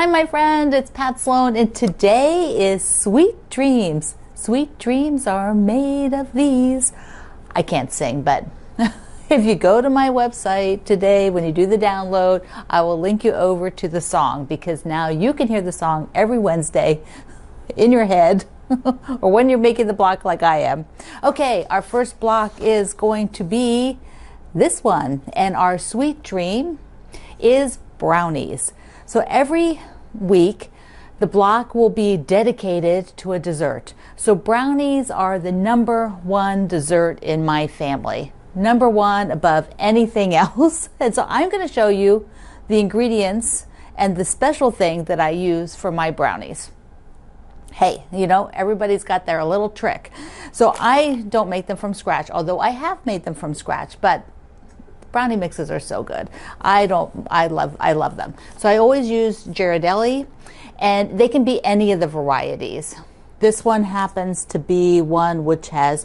Hi, my friend, it's Pat Sloan, and today is Sweet Dreams. Sweet dreams are made of these. I can't sing, but if you go to my website today, when you do the download, I will link you over to the song, because now you can hear the song every Wednesday in your head or when you're making the block like I am. Okay, our first block is going to be this one, and our sweet dream is brownies. So every week, the block will be dedicated to a dessert. So brownies are the #1 dessert in my family. #1 above anything else. And so I'm going to show you the ingredients and the special thing that I use for my brownies. Hey, you know, everybody's got their little trick. So I don't make them from scratch, although I have made them from scratch, but brownie mixes are so good. I love them. So I always use Ghirardelli, and they can be any of the varieties. This one happens to be one which has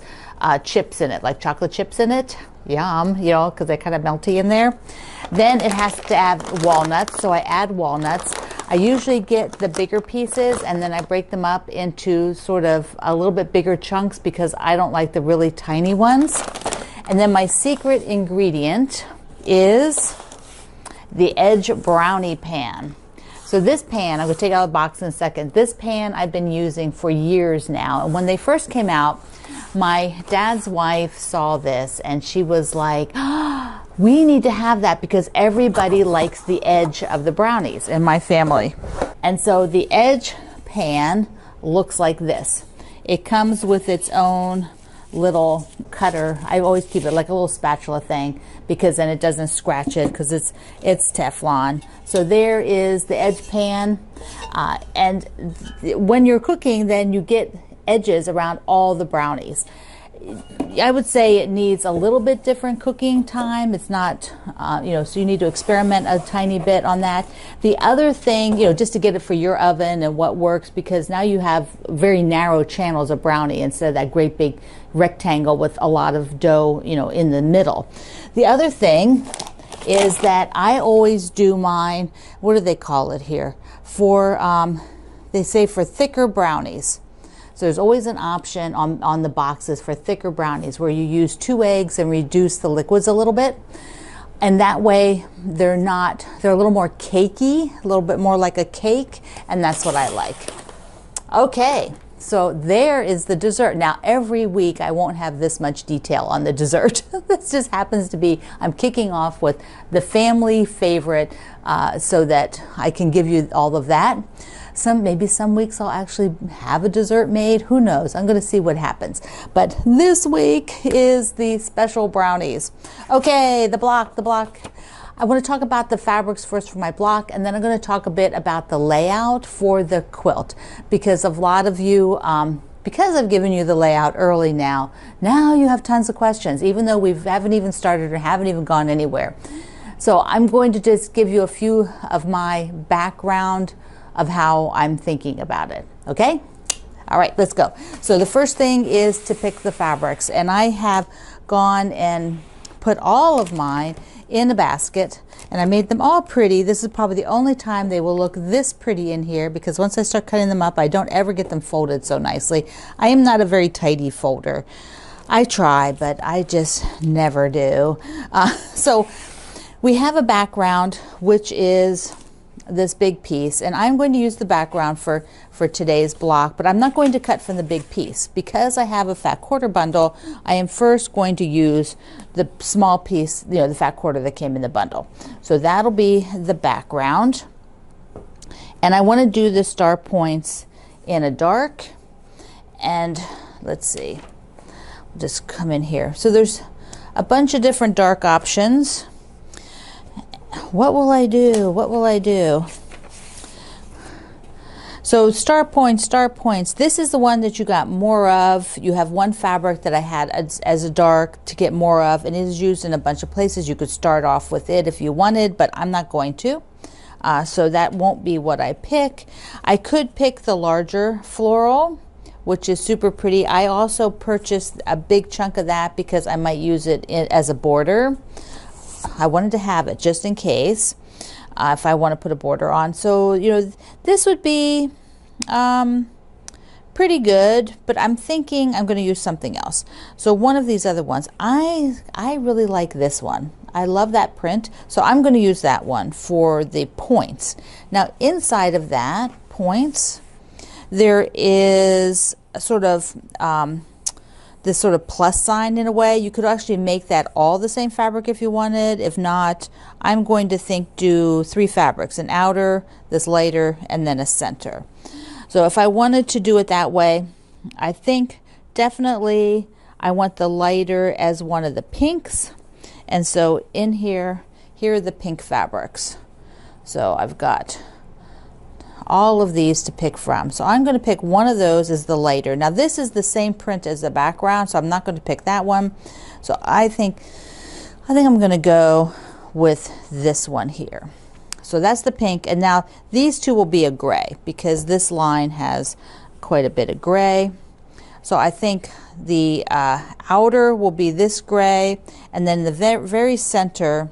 chips in it, like chocolate chips in it. Yum, you know, because they're kind of melty in there. Then it has to have walnuts, so I add walnuts. I usually get the bigger pieces, and then I break them up into sort of a little bit bigger chunks because I don't like the really tiny ones. And then my secret ingredient is the Edge brownie pan. So this pan, I'm going to take it out of the box in a second. This pan I've been using for years now. And when they first came out, my dad's wife saw this and she was like, oh, we need to have that because everybody likes the edge of the brownies in my family. And so the Edge pan looks like this. It comes with its own little cutter. I always keep it like a little spatula thing because then it doesn't scratch it because it's Teflon. So there is the Edge pan, and when you're cooking, then you get edges around all the brownies. I would say it needs a little bit different cooking time. It's not, so you need to experiment a tiny bit on that. The other thing, just to get it for your oven and what works, because now you have very narrow channels of brownie instead of that great big rectangle with a lot of dough, in the middle. The other thing is that I always do mine, what do they call it here? They say for thicker brownies. So there's always an option on the boxes for thicker brownies where you use 2 eggs and reduce the liquids a little bit. And that way they're a little more cakey, a little bit more like a cake, and that's what I like. Okay, so there is the dessert. Now every week I won't have this much detail on the dessert. This just happens to be, I'm kicking off with the family favorite so that I can give you all of that. Maybe some weeks I'll actually have a dessert made. Who knows? I'm going to see what happens. But this week is the special brownies. Okay, the block. I want to talk about the fabrics first for my block, and then I'm going to talk a bit about the layout for the quilt, because a lot of you, because I've given you the layout early now you have tons of questions, even though we haven't even started or haven't even gone anywhere. So I'm going to just give you a few of my background of how I'm thinking about it. Okay? All right, let's go. So the first thing is to pick the fabrics, and I have gone and put all of mine in a basket, and I made them all pretty. This is probably the only time they will look this pretty in here, because once I start cutting them up, I don't ever get them folded so nicely. I am not a very tidy folder. I try, but I just never do. So we have a background, which is this big piece, and I'm going to use the background for today's block, but I'm not going to cut from the big piece because I have a fat quarter bundle. I am first going to use the small piece, the fat quarter that came in the bundle. So that'll be the background, and I want to do the star points in a dark, and let's see, I'll just come in here. So there's a bunch of different dark options. What will I do? So star points. This is the one that you got more of. You have one fabric that I had as a dark to get more of, and it is used in a bunch of places. You could start off with it if you wanted, but I'm not going to. So that won't be what I pick. I could pick the larger floral, which is super pretty. I also purchased a big chunk of that because I might use it as a border. I wanted to have it just in case. if I want to put a border on. So, you know, this would be pretty good, but I'm thinking I'm going to use something else. So one of these other ones, I really like this one. I love that print, so I'm going to use that one for the points. Now inside of that points, there is a sort of this sort of plus sign in a way. You could actually make that all the same fabric if you wanted. If not, I'm going to do 3 fabrics, an outer, this lighter, and then a center. So if I wanted to do it that way, I think definitely I want the lighter as one of the pinks. And so in here are the pink fabrics. So I've got all of these to pick from. So I'm going to pick one of those as the lighter. Now this is the same print as the background, so I'm not going to pick that one. So I think I'm going to go with this one here. So that's the pink, and now these two will be a gray because this line has quite a bit of gray. So I think the outer will be this gray, and then the very center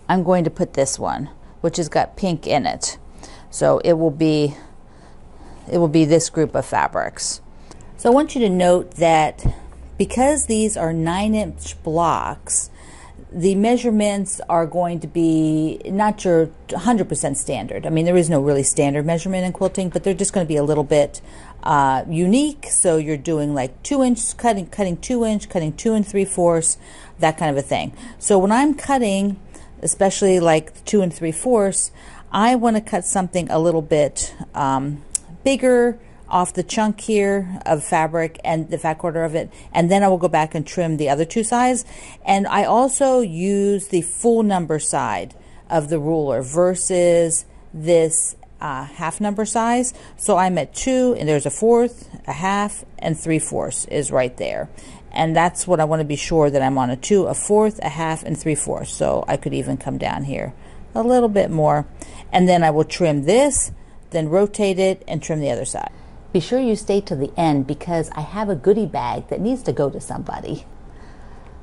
I'm going to put this one, which has got pink in it. So it will be this group of fabrics. So I want you to note that because these are 9-inch blocks, the measurements are going to be not your 100% standard. I mean, there is no really standard measurement in quilting, but they're just going to be a little bit unique. So you're doing like 2-inch cutting 2-inch, cutting 2 3/4, that kind of a thing. So when I'm cutting, especially like 2 3/4, I want to cut something a little bit bigger off the chunk here of fabric and the fat quarter of it, and then I will go back and trim the other 2 sides. And I also use the full number side of the ruler versus this half number size. So I'm at 2, and there's a 1/4, a 1/2, and 3/4 is right there. And that's what I want to be sure that I'm on, a 2, a 1/4, a 1/2, and 3/4. So I could even come down here a little bit more, and then I will trim this, then rotate it and trim the other side. Be sure you stay to the end because I have a goodie bag that needs to go to somebody.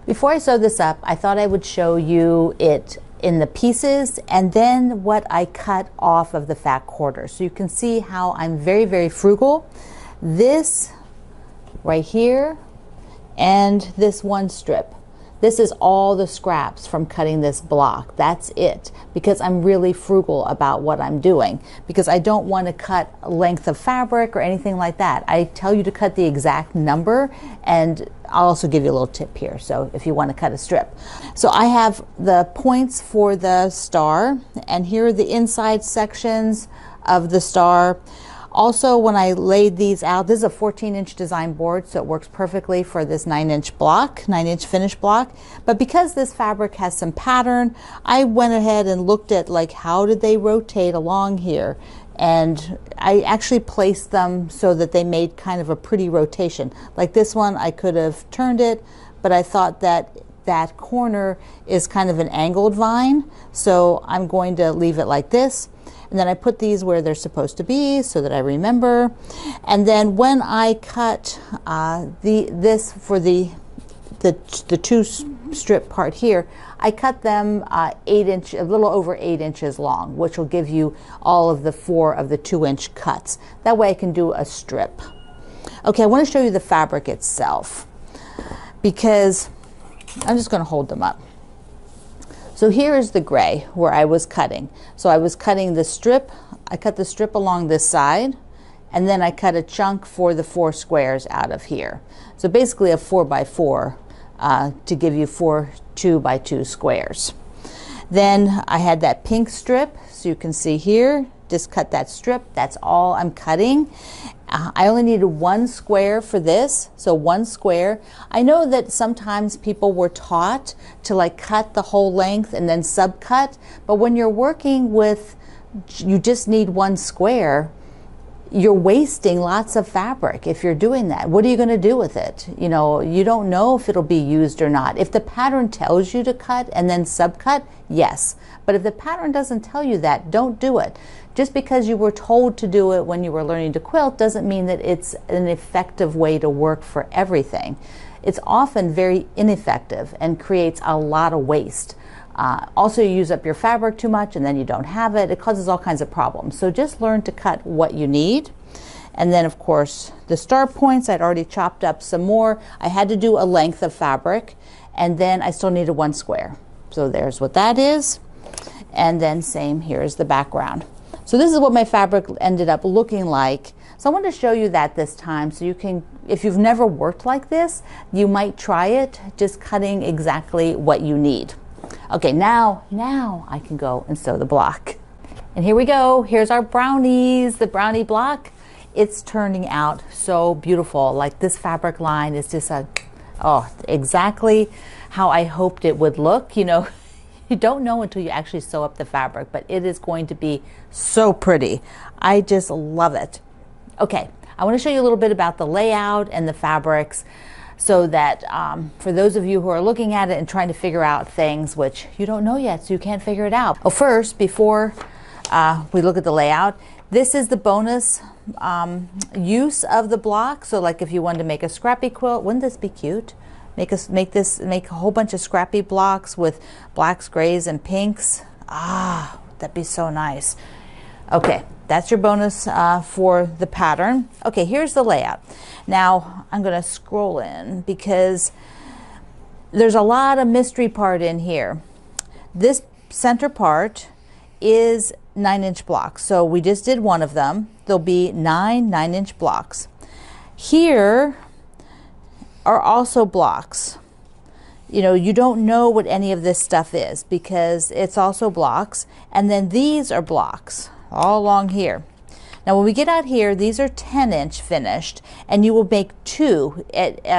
Before I sew this up, I thought I would show you it in the pieces and then what I cut off of the fat quarter, so you can see how I'm very, very frugal. This right here and this one strip, this is all the scraps from cutting this block. That's it, because I'm really frugal about what I'm doing, because I don't want to cut a length of fabric or anything like that. I tell you to cut the exact number, and I'll also give you a little tip here, so if you want to cut a strip. So I have the points for the star, and here are the inside sections of the star. Also, when I laid these out, this is a 14-inch design board, so it works perfectly for this 9-inch block, 9-inch finish block. But because this fabric has some pattern, I went ahead and looked at like how did they rotate along here, and I actually placed them so that they made kind of a pretty rotation. Like this one, I could have turned it, but I thought that that corner is kind of an angled vine, so I'm going to leave it like this. And then I put these where they're supposed to be so that I remember. And then when I cut this for the 2 strip part here, I cut them 8 inch, a little over 8 inches long, which will give you all of the 4 of the 2-inch cuts. That way I can do a strip. Okay, I want to show you the fabric itself, because I'm just going to hold them up. So here is the gray where I was cutting. So I was cutting the strip, I cut the strip along this side, and then I cut a chunk for the 4 squares out of here. So basically a 4x4 to give you 4 2x2 squares. Then I had that pink strip, so you can see here, just cut that strip, that's all I'm cutting. I only needed 1 square for this, so 1 square. I know that sometimes people were taught to like cut the whole length and then subcut, but when you're working with, you just need 1 square, you're wasting lots of fabric if you're doing that. What are you going to do with it? You know, you don't know if it'll be used or not. If the pattern tells you to cut and then subcut, yes. But if the pattern doesn't tell you that, don't do it. Just because you were told to do it when you were learning to quilt doesn't mean that it's an effective way to work for everything. It's often very ineffective and creates a lot of waste. Also, you use up your fabric too much and then you don't have it. It causes all kinds of problems. So just learn to cut what you need. And then, of course, the star points, I'd already chopped up some more. I had to do a length of fabric, and then I still needed 1 square. So there's what that is. And then same, here's the background. So this is what my fabric ended up looking like. So I wanted to show you that this time so you can, if you've never worked like this, you might try it, just cutting exactly what you need. Okay, now I can go and sew the block. And here we go. Here's our brownies, the brownie block. It's turning out so beautiful. Like this fabric line is just exactly how I hoped it would look. You know, you don't know until you actually sew up the fabric, but it is going to be so pretty. I just love it. Okay, I want to show you a little bit about the layout and the fabrics so that for those of you who are looking at it and trying to figure out things which you don't know yet, so you can't figure it out. Well, first, before we look at the layout, this is the bonus use of the block. So like if you wanted to make a scrappy quilt, wouldn't this be cute? Make a whole bunch of scrappy blocks with blacks, grays, and pinks. Ah, that'd be so nice. Okay, that's your bonus for the pattern. Okay, here's the layout. Now I'm going to scroll in because there's a lot of mystery part in here. This center part is 9-inch blocks. So we just did one of them. There'll be 9 9-inch blocks. Here are also blocks. You know, you don't know what any of this stuff is because it's also blocks. And then these are blocks all along here. Now when we get out here, these are 10-inch finished, and you will make 2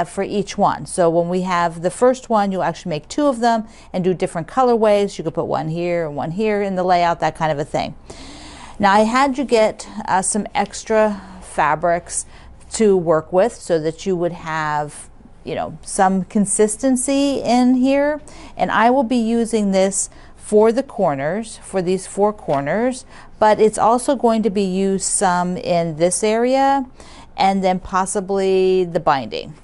for each one. So when we have the first one, you'll actually make 2 of them and do different colorways. You could put one here and one here in the layout, that kind of a thing. Now I had you get some extra fabrics to work with so that you would have, you know, some consistency in here. And I will be using this for the corners, for these 4 corners, but it's also going to be used some in this area and then possibly the binding.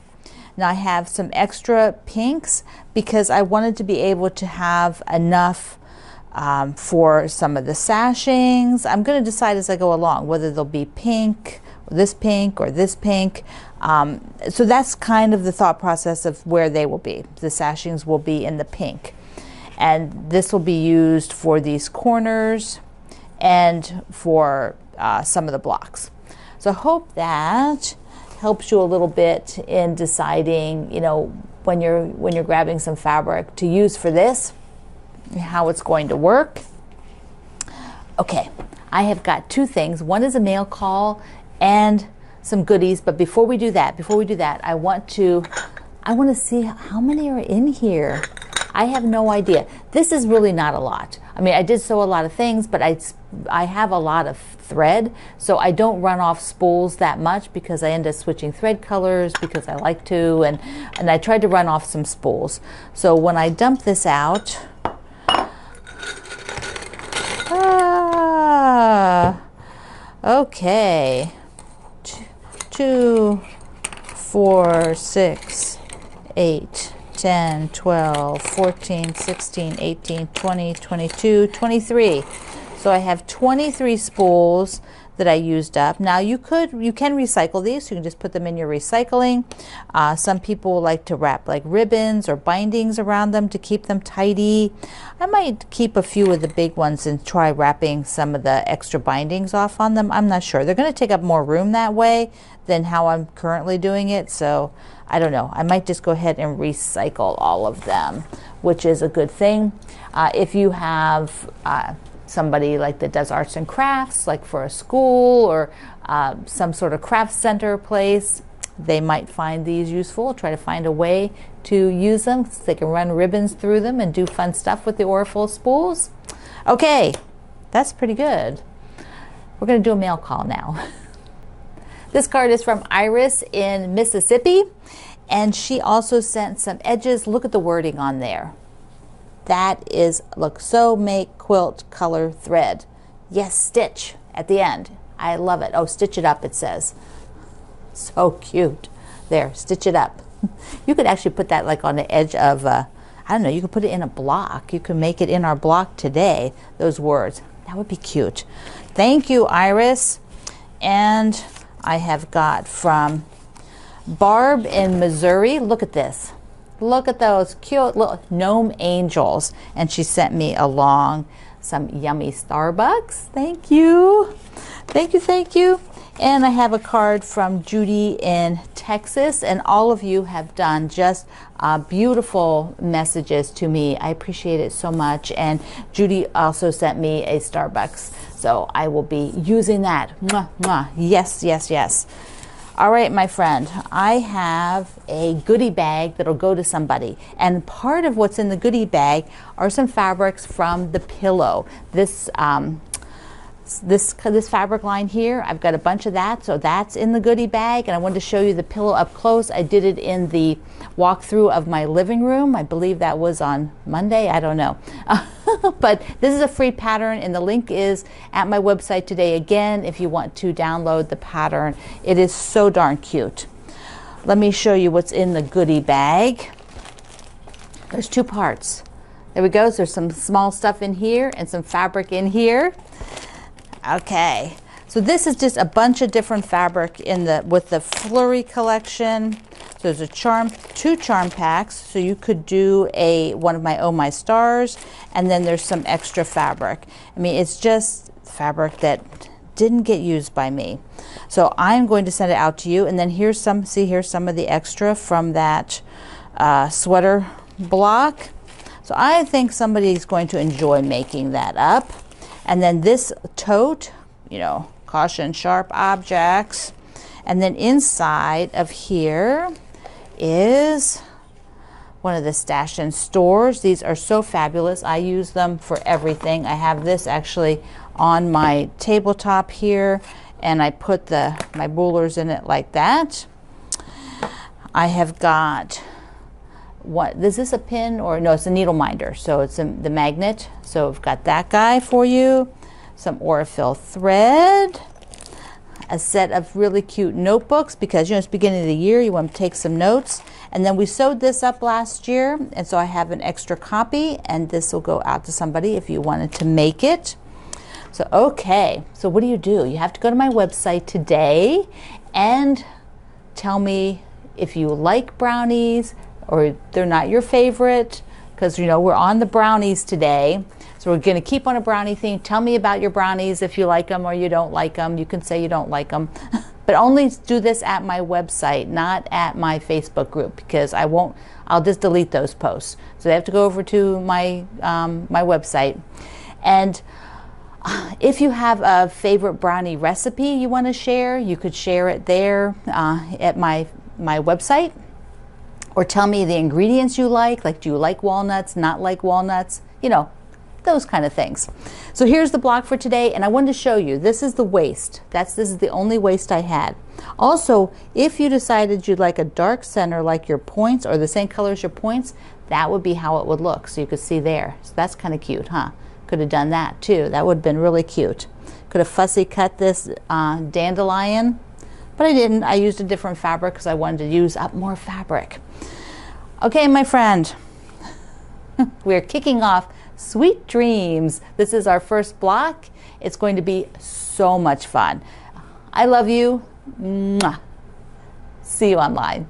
Now I have some extra pinks because I wanted to be able to have enough for some of the sashings. I'm going to decide as I go along whether they'll be pink, or this pink, or this pink. So that's kind of the thought process of where they will be. The sashings will be in the pink. And this will be used for these corners and for some of the blocks. So I hope that helps you a little bit in deciding, you know, when you're grabbing some fabric to use for this, how it's going to work. Okay, I have got 2 things. One is a mail call and some goodies, but before we do that, I want to see how many are in here. I have no idea. This is really not a lot. I mean, I did sew a lot of things, but I have a lot of thread, so I don't run off spools that much because I end up switching thread colors because I like to, and I tried to run off some spools. So when I dump this out, okay, 2, 4, 6, 8, 10, 12, 14, 16, 18, 20, 22, 23. So I have 23 spools that I used up. Now you can recycle these. You can just put them in your recycling. Some people like to wrap like ribbons or bindings around them to keep them tidy. I might keep a few of the big ones and try wrapping some of the extra bindings off on them. I'm not sure. They're going to take up more room that way than how I'm currently doing it. So I don't know. I might just go ahead and recycle all of them, which is a good thing. If you have somebody like that does arts and crafts, like for a school or some sort of craft center place, they might find these useful. Try to find a way to use them so they can run ribbons through them and do fun stuff with the Orifol spools. Okay, that's pretty good. We're going to do a mail call now. This card is from Iris in Mississippi, and she also sent some edges. Look at the wording on there. That is, look, sew, make, quilt, color, thread. Yes, stitch at the end. I love it. Oh, stitch it up, it says. So cute. There, stitch it up. You could actually put that like on the edge of a I don't know, you could put it in a block. You could make it in our block today, those words. That would be cute. Thank you, Iris. And I have got from Barb in Missouri. Look at this. Look at those cute little gnome angels. And she sent me along some yummy Starbucks. Thank you. Thank you, thank you. And I have a card from Judy in Texas, and all of you have done just beautiful messages to me. I appreciate it so much. And Judy also sent me a Starbucks, so I will be using that. Mwah, mwah. Yes, yes, yes. All right, my friend, I have a goodie bag that'll go to somebody. And part of what's in the goodie bag are some fabrics from the pillow. This fabric line here, I've got a bunch of that, so that's in the goodie bag. And I wanted to show you the pillow up close. I did it in the walkthrough of my living room. I believe that was on Monday. I don't know. But this is a free pattern, and the link is at my website today. Again, if you want to download the pattern, it is so darn cute. Let me show you what's in the goodie bag. There's two parts. There we go. So there's some small stuff in here and some fabric in here. Okay, so this is just a bunch of different fabric with the Flurry collection. So there's two charm packs. So you could do one of my Oh My Stars, and then there's some extra fabric. I mean, it's just fabric that didn't get used by me. So I'm going to send it out to you, and then here's some of the extra from that sweater block. So I think somebody's going to enjoy making that up. And then this tote, you know, caution sharp objects. And then inside of here is one of the Stash and Stores. These are so fabulous. I use them for everything. I have this actually on my tabletop here, and I put my rulers in it like that. I have got is this a pin or no? It's a needle minder, so it's the magnet. So I've got that guy for you, some Aurifil thread, a set of really cute notebooks, because you know it's beginning of the year, you want to take some notes. And then we sewed this up last year, and so I have an extra copy, and this will go out to somebody if you wanted to make it. So okay, so what do? You have to go to my website today and tell me if you like brownies or they're not your favorite, because you know we're on the brownies today. So we're going to keep on a brownie theme. Tell me about your brownies, if you like them or you don't like them. You can say you don't like them, but only do this at my website, not at my Facebook group, because I'll just delete those posts. So they have to go over to my website. And if you have a favorite brownie recipe you want to share, you could share it there at my website. Or tell me the ingredients you like do you like walnuts, not like walnuts, you know, those kind of things. So here's the block for today, and I wanted to show you, this is the waist. This is the only waist I had. Also, if you decided you'd like a dark center like your points, or the same color as your points, that would be how it would look. So you could see there. So that's kind of cute, huh? Could have done that too. That would have been really cute. Could have fussy cut this dandelion, but I didn't. I used a different fabric because I wanted to use up more fabric. Okay, my friend, we're kicking off Sweet Dreams. This is our first block. It's going to be so much fun. I love you. Mwah. See you online.